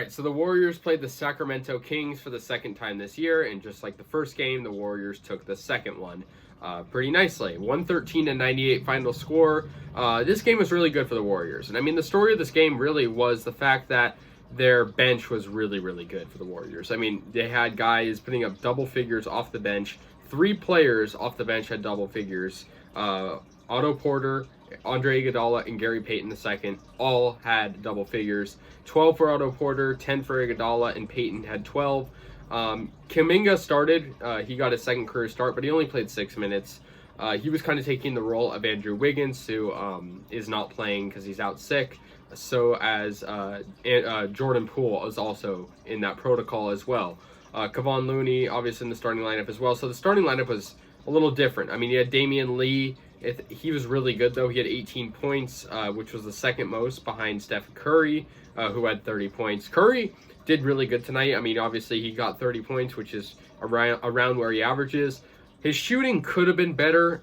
right, so the Warriors played the Sacramento Kings for the second time this year, and just like the first game, the Warriors took the second one pretty nicely. 113-98 final score. This game was really good for the Warriors. And I mean, the story of this game really was the fact that their bench was really, really good for the Warriors. I mean, they had guys putting up double figures off the bench. 3 players off the bench had double figures. Otto Porter, Andre Iguodala, and Gary Payton II all had double figures. 12 for Otto Porter, 10 for Iguodala, and Payton had 12. Kuminga started. He got his second career start, but he only played 6 minutes. He was kind of taking the role of Andrew Wiggins, who is not playing because he's out sick. So as Jordan Poole is also in that protocol as well. Kevon Looney, obviously in the starting lineup as well. So the starting lineup was a little different. I mean, you had Damian Lee. He was really good, though. He had 18 points, which was the second most behind Steph Curry, who had 30 points. Curry did really good tonight. I mean, obviously, he got 30 points, which is around where he averages. His shooting could have been better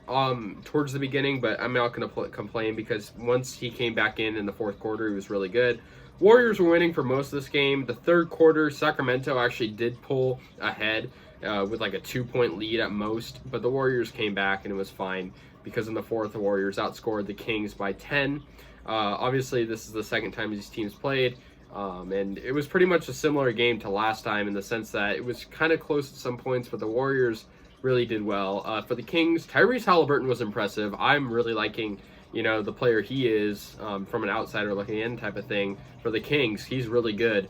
towards the beginning, but I'm not going to complain because once he came back in the fourth quarter, he was really good. Warriors were winning for most of this game. The third quarter, Sacramento actually did pull ahead with like a 2-point lead at most, but the Warriors came back and it was fine because in the fourth, the Warriors outscored the Kings by 10. Obviously, this is the second time these teams played, and it was pretty much a similar game to last time in the sense that it was kind of close at some points, but the Warriors really did well. For the Kings, Tyrese Halliburton was impressive. I'm really liking, the player he is from an outsider looking in type of thing. For the Kings, he's really good.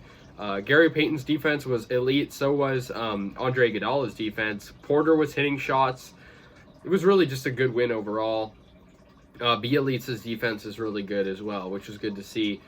Gary Payton's defense was elite. So was Andre Iguodala's defense. Porter was hitting shots. It was really just a good win overall. Bielitsa's defense is really good as well, which was good to see.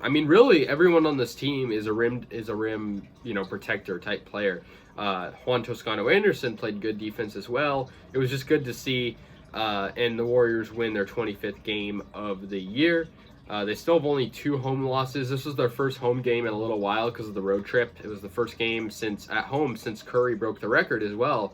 I mean, really, everyone on this team is a rim, protector type player. Juan Toscano Anderson played good defense as well. It was just good to see, and the Warriors win their 25th game of the year. They still have only 2 home losses. This was their first home game in a little while because of the road trip. It was the first game at home since Curry broke the record as well.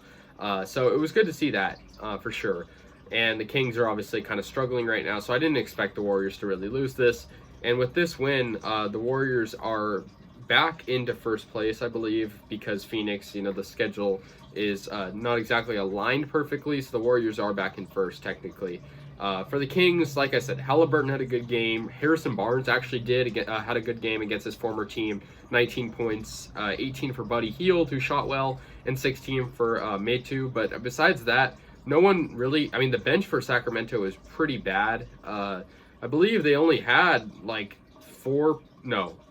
So it was good to see that for sure. And the Kings are obviously kind of struggling right now, so I didn't expect the Warriors to really lose this. And with this win, the Warriors are back into first place, I believe, because Phoenix, the schedule is not exactly aligned perfectly, so the Warriors are back in first technically. For the Kings, like I said, Halliburton had a good game. Harrison Barnes actually had a good game against his former team. 19 points, 18 for Buddy Hield, who shot well, and 16 for Metu. But besides that, no one really. I mean, the bench for Sacramento is pretty bad. I believe they only had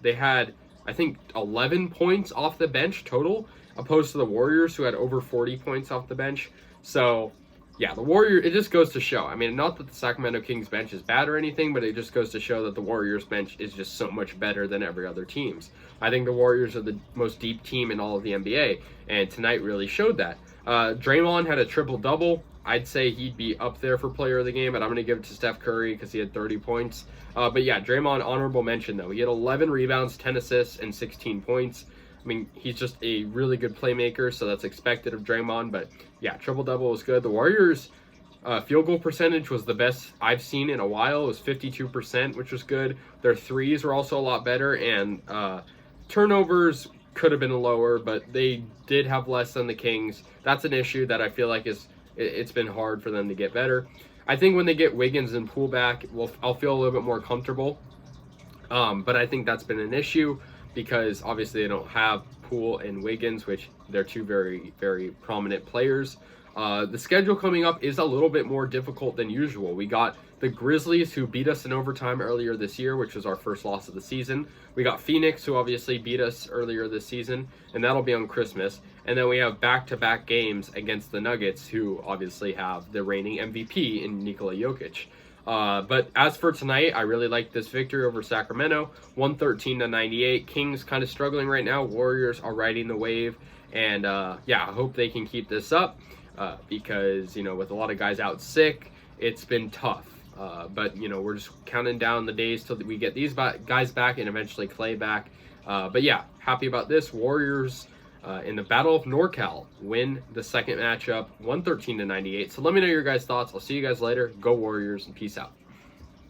they had, I think, 11 points off the bench total, opposed to the Warriors, who had over 40 points off the bench. So, yeah, the Warriors, it just goes to show. I mean, not that the Sacramento Kings bench is bad or anything, but it just goes to show that the Warriors bench is just so much better than every other team's. I think the Warriors are the most deep team in all of the NBA, and tonight really showed that. Draymond had a triple-double. I'd say he'd be up there for player of the game, but I'm going to give it to Steph Curry because he had 30 points. But yeah, Draymond, honorable mention, though. He had 11 rebounds, 10 assists, and 16 points. I mean, he's just a really good playmaker, so that's expected of Draymond. But yeah, triple-double was good. The Warriors' field goal percentage was the best I've seen in a while. It was 52%, which was good. Their threes were also a lot better, and turnovers could have been lower, but they did have less than the Kings. That's an issue that I feel like it's been hard for them to get better. I think when they get Wiggins and Poole back, I'll feel a little bit more comfortable. But I think that's been an issue because obviously they don't have Poole and Wiggins, which they're 2 very, very prominent players. The schedule coming up is a little bit more difficult than usual. We got the Grizzlies, who beat us in overtime earlier this year, which was our first loss of the season. We got Phoenix, who obviously beat us earlier this season, and that'll be on Christmas. And then we have back-to-back games against the Nuggets, who obviously have the reigning MVP in Nikola Jokic. But as for tonight, I really like this victory over Sacramento, 113-98. Kings kind of struggling right now. Warriors are riding the wave, and I hope they can keep this up because with a lot of guys out sick, it's been tough. But we're just counting down the days till we get these guys back and eventually Clay back. But yeah, happy about this. Warriors in the Battle of NorCal win the second matchup, 113-98. So let me know your guys' thoughts. I'll see you guys later. Go Warriors, and peace out.